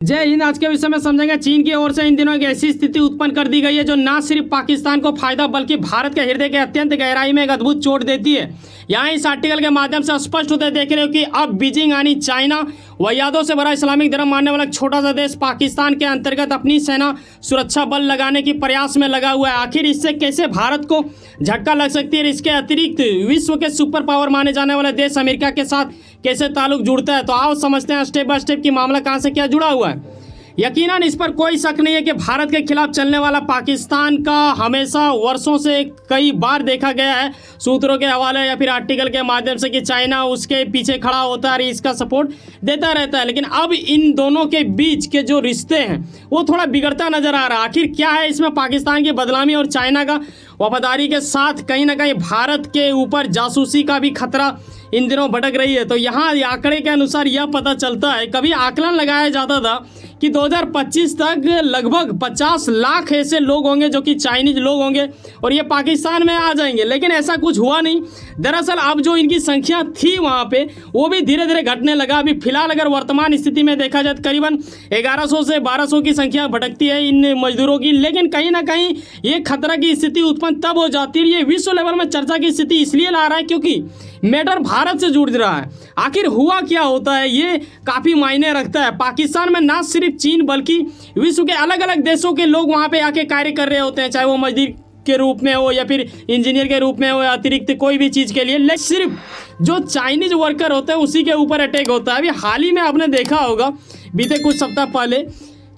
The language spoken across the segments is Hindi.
जय हिंद। आज के विषय में समझेंगे चीन की ओर से इन दिनों एक ऐसी स्थिति उत्पन्न कर दी गई है जो न सिर्फ पाकिस्तान को फायदा बल्कि भारत के हृदय के अत्यंत गहराई में एक अद्भुत चोट देती है। यहाँ इस आर्टिकल के माध्यम से स्पष्ट होते देख रहे हो कि अब बीजिंग यानी चाइना वायदों से भरा इस्लामिक धर्म मानने वाला छोटा सा देश पाकिस्तान के अंतर्गत अपनी सेना सुरक्षा बल लगाने की प्रयास में लगा हुआ है। आखिर इससे कैसे भारत को झटका लग सकती है, इसके अतिरिक्त विश्व के सुपर पावर माने जाने वाले देश अमेरिका के साथ कैसे ताल्लुक जुड़ता है, तो आओ समझते हैं स्टेप बाय स्टेप कि मामला कहाँ से क्या जुड़ा हुआ है। यकीनन इस पर कोई शक नहीं है कि भारत के खिलाफ चलने वाला पाकिस्तान का हमेशा वर्षों से कई बार देखा गया है सूत्रों के हवाले या फिर आर्टिकल के माध्यम से कि चाइना उसके पीछे खड़ा होता है, इसका सपोर्ट देता रहता है। लेकिन अब इन दोनों के बीच के जो रिश्ते हैं वो थोड़ा बिगड़ता नजर आ रहा है। आखिर क्या है इसमें पाकिस्तान की बदनामी और चाइना का वफादारी के साथ कहीं ना कहीं भारत के ऊपर जासूसी का भी खतरा इन दिनों भटक रही है। तो यहाँ आंकड़े के अनुसार यह पता चलता है, कभी आकलन लगाया जाता था कि 2025 तक लगभग 50 लाख ऐसे लोग होंगे जो कि चाइनीज लोग होंगे और ये पाकिस्तान में आ जाएंगे, लेकिन ऐसा कुछ हुआ नहीं। दरअसल अब जो इनकी संख्या थी वहाँ पे वो भी धीरे धीरे घटने लगा। अभी फिलहाल अगर वर्तमान स्थिति में देखा जाए तो करीबन 1100 से 1200 की संख्या भटकती है इन मजदूरों की। लेकिन कहीं ना कहीं ये खतरा की स्थिति उत्पन्न तब हो जाती है, ये विश्व लेवल में चर्चा की स्थिति इसलिए ला रहा है क्योंकि मैटर भारत से जुड़ रहा है। आखिर हुआ क्या होता है ये काफ़ी मायने रखता है। पाकिस्तान में ना सिर्फ चीन बल्कि विश्व के अलग अलग देशों के लोग वहाँ पे आके कार्य कर रहे होते हैं, चाहे वो मजदूर के रूप में हो या फिर इंजीनियर के रूप में हो या अतिरिक्त कोई भी चीज़ के लिए। लेकिन सिर्फ जो चाइनीज वर्कर होते हैं उसी के ऊपर अटैक होता है। अभी हाल ही में आपने देखा होगा बीते कुछ सप्ताह पहले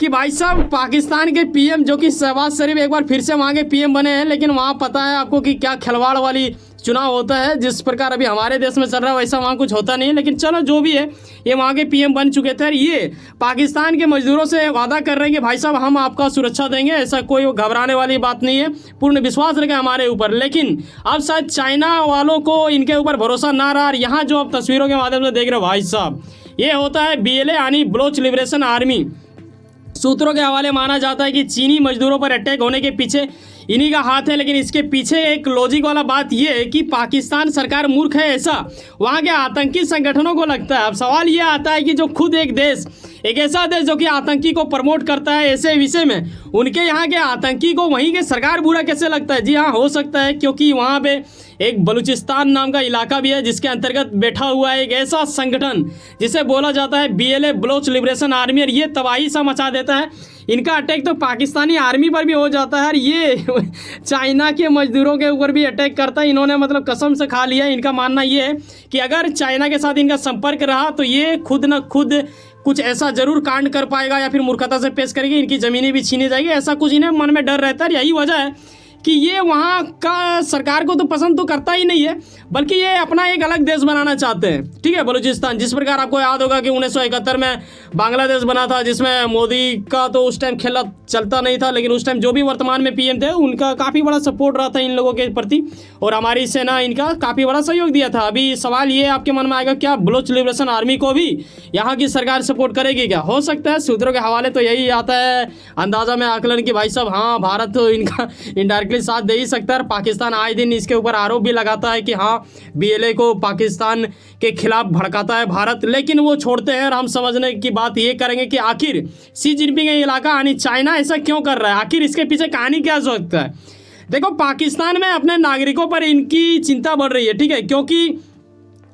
कि भाई साहब पाकिस्तान के पीएम जो कि शहबाज शरीफ एक बार फिर से वहाँ के पीएम बने हैं, लेकिन वहाँ पता है आपको कि क्या खिलवाड़ वाली चुनाव होता है। जिस प्रकार अभी हमारे देश में चल रहा है वैसा वहाँ कुछ होता नहीं है। लेकिन चलो जो भी है, ये वहाँ के पीएम बन चुके थे। ये पाकिस्तान के मजदूरों से वादा कर रहे हैं कि भाई साहब हम आपका सुरक्षा देंगे, ऐसा कोई घबराने वाली बात नहीं है, पूर्ण विश्वास रखें हमारे ऊपर। लेकिन अब शायद चाइना वालों को इनके ऊपर भरोसा ना रहा। यहाँ जो आप तस्वीरों के माध्यम से देख रहे हो भाई साहब, ये होता है BLA यानी बलोच लिबरेशन आर्मी। सूत्रों के हवाले माना जाता है कि चीनी मजदूरों पर अटैक होने के पीछे इन्हीं का हाथ है। लेकिन इसके पीछे एक लॉजिक वाला बात यह है कि पाकिस्तान सरकार मूर्ख है ऐसा वहाँ के आतंकी संगठनों को लगता है। अब सवाल यह आता है कि जो खुद एक देश, एक ऐसा देश जो कि आतंकी को प्रमोट करता है ऐसे विषय में, उनके यहाँ के आतंकी को वहीं के सरकार बुरा कैसे लगता है। जी हाँ, हो सकता है क्योंकि वहाँ पे एक बलूचिस्तान नाम का इलाका भी है जिसके अंतर्गत बैठा हुआ है एक ऐसा संगठन जिसे बोला जाता है BLA बलोच लिबरेशन आर्मी, और ये तबाही सा मचा देता है। इनका अटैक तो पाकिस्तानी आर्मी पर भी हो जाता है और ये चाइना के मजदूरों के ऊपर भी अटैक करता है। इन्होंने मतलब कसम से खा लिया। इनका मानना ये है कि अगर चाइना के साथ इनका संपर्क रहा तो ये खुद न खुद कुछ ऐसा जरूर कांड कर पाएगा या फिर मूर्खता से पेश करेगी, इनकी ज़मीनें भी छीनी जाएगी। ऐसा कुछ इन्हें मन में डर रहता है। यही वजह है कि ये वहाँ का सरकार को तो पसंद तो करता ही नहीं है, बल्कि ये अपना एक अलग देश बनाना चाहते हैं। ठीक है, बलूचिस्तान जिस प्रकार आपको याद होगा कि 1971 में बांग्लादेश बना था जिसमें मोदी का तो उस टाइम खेला चलता नहीं था, लेकिन उस टाइम जो भी वर्तमान में पीएम थे उनका काफ़ी बड़ा सपोर्ट रहा था इन लोगों के प्रति और हमारी सेना इनका काफ़ी बड़ा सहयोग दिया था। अभी सवाल ये आपके मन में आएगा क्या बलोच लिबरेशन आर्मी को भी यहाँ की सरकार सपोर्ट करेगी क्या? हो सकता है। सूत्रों के हवाले तो यही आता है अंदाजा में आकलन कि भाई साहब हाँ भारत तो इनका इनडायरेक्टली साथ दे ही सकता है। पाकिस्तान आए दिन इसके ऊपर आरोप भी लगाता है कि हाँ BLA को पाकिस्तान के खिलाफ भड़काता है भारत, लेकिन वो छोड़ते हैं। और हम समझने की बात ये करेंगे कि आखिर शी जिनपिंग का इलाका यानी चाइना ऐसा क्यों कर रहा है, आखिर इसके पीछे कहानी क्या हो सकता है। देखो पाकिस्तान में अपने नागरिकों पर इनकी चिंता बढ़ रही है, ठीक है, क्योंकि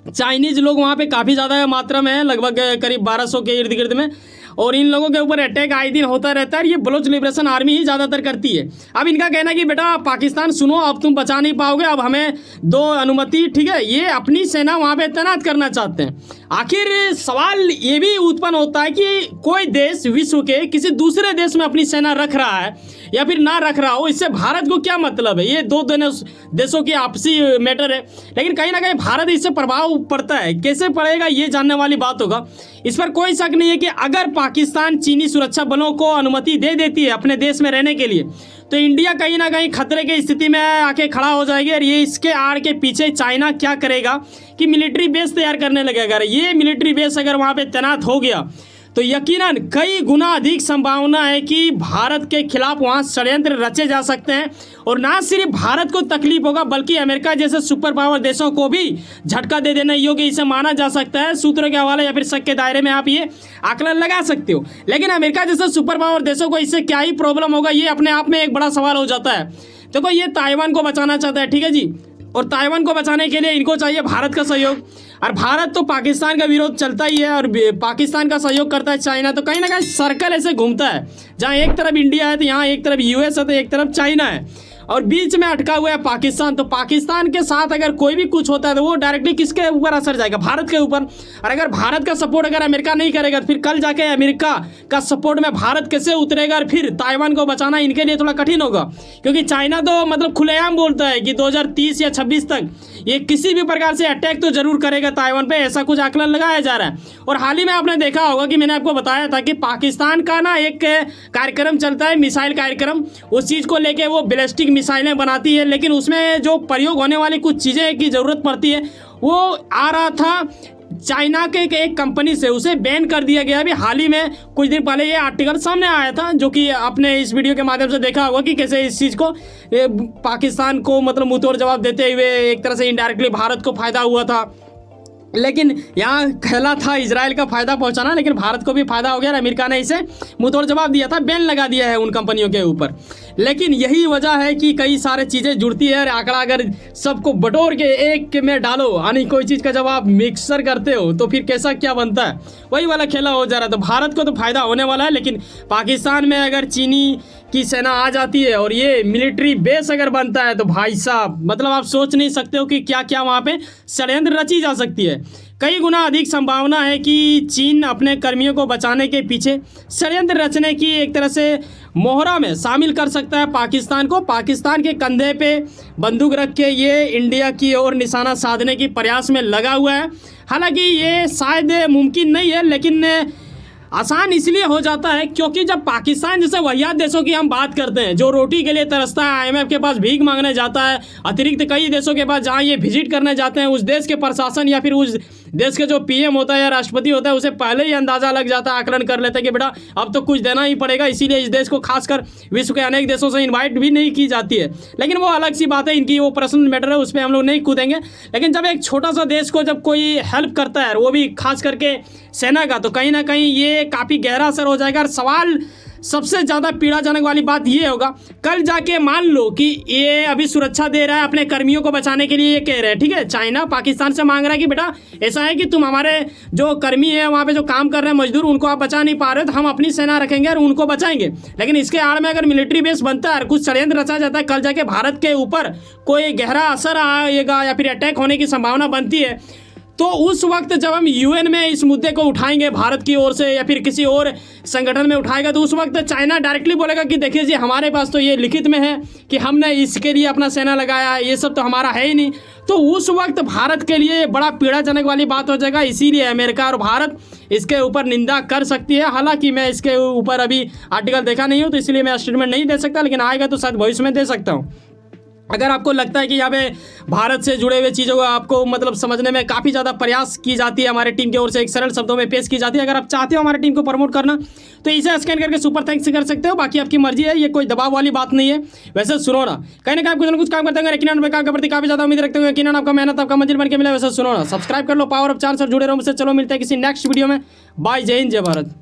चाइनीज लोग वहाँ पे काफ़ी ज़्यादा मात्रा में है, लगभग करीब 1200 के इर्द गिर्द में, और इन लोगों के ऊपर अटैक आए दिन होता रहता है। ये बलोच लिबरेशन आर्मी ही ज़्यादातर करती है। अब इनका कहना है कि बेटा पाकिस्तान सुनो, अब तुम बचा नहीं पाओगे, अब हमें दो अनुमति, ठीक है। ये अपनी सेना वहाँ पे तैनात करना चाहते हैं। आखिर सवाल ये भी उत्पन्न होता है कि कोई देश विश्व के किसी दूसरे देश में अपनी सेना रख रहा है या फिर ना रख रहा हो, इससे भारत को क्या मतलब है? ये दो देशों की आपसी मैटर है, लेकिन कहीं ना कहीं भारत इससे प्रभाव पड़ता है। कैसे पड़ेगा ये जानने वाली बात होगा। इस पर कोई शक नहीं है कि अगर पाकिस्तान चीनी सुरक्षा बलों को अनुमति दे देती है अपने देश में रहने के लिए तो इंडिया कहीं ना कहीं खतरे की स्थिति में आके खड़ा हो जाएगी। और ये इसके आड़ के पीछे चाइना क्या करेगा कि मिलिट्री बेस तैयार करने लगेगा। ये मिलिट्री बेस अगर वहाँ पे तैनात हो गया तो यकीनन कई गुना अधिक संभावना है कि भारत के खिलाफ वहाँ षड्यंत्र रचे जा सकते हैं। और ना सिर्फ भारत को तकलीफ होगा बल्कि अमेरिका जैसे सुपर पावर देशों को भी झटका दे देना योग्य इसे माना जा सकता है। सूत्रों के हवाले या फिर शक के दायरे में आप ये आकलन लगा सकते हो। लेकिन अमेरिका जैसे सुपर पावर देशों को इससे क्या ही प्रॉब्लम होगा, ये अपने आप में एक बड़ा सवाल हो जाता है। देखो ये ताइवान को बचाना चाहता है, ठीक है जी, और ताइवान को बचाने के लिए इनको चाहिए भारत का सहयोग। और भारत तो पाकिस्तान का विरोध चलता ही है और पाकिस्तान का सहयोग करता है चाइना। तो कहीं ना कहीं सर्कल ऐसे घूमता है, जहाँ एक तरफ इंडिया है तो यहाँ एक तरफ यूएस है तो एक तरफ चाइना है और बीच में अटका हुआ है पाकिस्तान। तो पाकिस्तान के साथ अगर कोई भी कुछ होता है तो वो डायरेक्टली किसके ऊपर असर जाएगा, भारत के ऊपर। और अगर भारत का सपोर्ट अगर अमेरिका नहीं करेगा तो फिर कल जाके अमेरिका का सपोर्ट में भारत कैसे उतरेगा और फिर ताइवान को बचाना इनके लिए थोड़ा कठिन होगा। क्योंकि चाइना तो मतलब खुलेआम बोलता है कि 2030 या 26 तक ये किसी भी प्रकार से अटैक तो जरूर करेगा ताइवान पे, ऐसा कुछ आकलन लगाया जा रहा है। और हाल ही में आपने देखा होगा कि मैंने आपको बताया था कि पाकिस्तान का ना एक कार्यक्रम चलता है, मिसाइल कार्यक्रम। उस चीज़ को लेके वो बैलिस्टिक मिसाइलें बनाती है, लेकिन उसमें जो प्रयोग होने वाली कुछ चीज़ें की ज़रूरत पड़ती है वो आ रहा था चाइना के एक कंपनी से, उसे बैन कर दिया गया। अभी हाल ही में कुछ दिन पहले ये आर्टिकल सामने आया था, जो कि आपने इस वीडियो के माध्यम से देखा होगा कि कैसे इस चीज़ को पाकिस्तान को मतलब मुंहतोड़ जवाब देते हुए एक तरह से इनडायरेक्टली भारत को फायदा हुआ था। लेकिन यहाँ कहला था इजराइल का फायदा पहुंचाना, लेकिन भारत को भी फायदा हो गया और अमेरिका ने इसे मुंहतोड़ जवाब दिया था, बैन लगा दिया है उन कंपनियों के ऊपर। लेकिन यही वजह है कि कई सारे चीज़ें जुड़ती है और आंकड़ा अगर सबको बटोर के एक में डालो, यानी कोई चीज़ का जब आप मिक्सर करते हो तो फिर कैसा क्या बनता है, वही वाला खेला हो जा रहा है। तो भारत को तो फायदा होने वाला है, लेकिन पाकिस्तान में अगर चीनी की सेना आ जाती है और ये मिलिट्री बेस अगर बनता है तो भाई साहब मतलब आप सोच नहीं सकते हो कि क्या क्या वहाँ पे षड्यंत्र रची जा सकती है। कई गुना अधिक संभावना है कि चीन अपने कर्मियों को बचाने के पीछे षड्यंत्र रचने की एक तरह से मोहरा में शामिल कर सकता है पाकिस्तान को। पाकिस्तान के कंधे पे बंदूक रख के ये इंडिया की ओर निशाना साधने की प्रयास में लगा हुआ है। हालांकि ये शायद मुमकिन नहीं है, लेकिन आसान इसलिए हो जाता है क्योंकि जब पाकिस्तान जैसे वहियात देशों की हम बात करते हैं, जो रोटी के लिए तरसता है, आईएमएफ के पास भीख मांगने जाता है, अतिरिक्त कई देशों के पास जहां ये विजिट करने जाते हैं, उस देश के प्रशासन या फिर उस देश के जो पीएम होता है या राष्ट्रपति होता है उसे पहले ही अंदाजा लग जाता है, आकलन कर लेते हैं कि बेटा अब तो कुछ देना ही पड़ेगा। इसीलिए इस देश को खासकर विश्व के अनेक देशों से इन्वाइट भी नहीं की जाती है। लेकिन वो अलग सी बात है, इनकी वो पर्सनल मैटर है, उस पर हम लोग नहीं कूदेंगे। लेकिन जब एक छोटा सा देश को जब कोई हेल्प करता है, वो भी खास करके सेना का, तो कहीं ना कहीं ये काफ़ी गहरा असर हो जाएगा। और सवाल सबसे ज़्यादा पीड़ाजनक वाली बात ये होगा, कल जाके मान लो कि ये अभी सुरक्षा दे रहा है अपने कर्मियों को बचाने के लिए, ये कह रहे हैं ठीक है, चाइना पाकिस्तान से मांग रहा है कि बेटा ऐसा है कि तुम हमारे जो कर्मी है वहाँ पे जो काम कर रहे हैं मजदूर, उनको आप बचा नहीं पा रहे हो, तो हम अपनी सेना रखेंगे और उनको बचाएंगे। लेकिन इसके आड़ में अगर मिलिट्री बेस बनता है और कुछ षड्यंत्र रचा जाता है, कल जाके भारत के ऊपर कोई गहरा असर आएगा या फिर अटैक होने की संभावना बनती है, तो उस वक्त जब हम यूएन में इस मुद्दे को उठाएंगे भारत की ओर से या फिर किसी और संगठन में उठाएगा, तो उस वक्त चाइना डायरेक्टली बोलेगा कि देखिए जी हमारे पास तो ये लिखित में है कि हमने इसके लिए अपना सेना लगाया है, ये सब तो हमारा है ही नहीं। तो उस वक्त भारत के लिए बड़ा पीड़ाजनक वाली बात हो जाएगा। इसीलिए अमेरिका और भारत इसके ऊपर निंदा कर सकती है। हालांकि मैं इसके ऊपर अभी आर्टिकल देखा नहीं हूँ, तो इसलिए मैं स्टेटमेंट नहीं दे सकता, लेकिन आएगा तो शायद भविष्य में दे सकता हूँ। अगर आपको लगता है कि यहाँ पे भारत से जुड़े हुए चीज़ों को आपको मतलब समझने में काफ़ी ज़्यादा प्रयास की जाती है, हमारे टीम की ओर से एक सरल शब्दों में पेश की जाती है, अगर आप चाहते हो हमारे टीम को प्रमोट करना तो इसे स्कैन करके सुपर थैंक्स कर सकते हो। बाकी आपकी मर्जी है, ये कोई दबाव वाली बात नहीं है। वैसे सुनो ना, कहीं ना कहीं कुछ काम करते हैं, यकीनन मैं काम के प्रति काफ़ी ज़्यादा उम्मीद रखते हैं, यकीनन आपका मेहनत आपका मंजिल बन के मिला। वैसे सुनो ना, सब्सक्राइब कर लो, पावर ऑफ चांस और जुड़े रहो मुझसे। चलो मिलते हैं किसी नेक्स्ट वीडियो में। बाय, जय हिंद, जय भारत।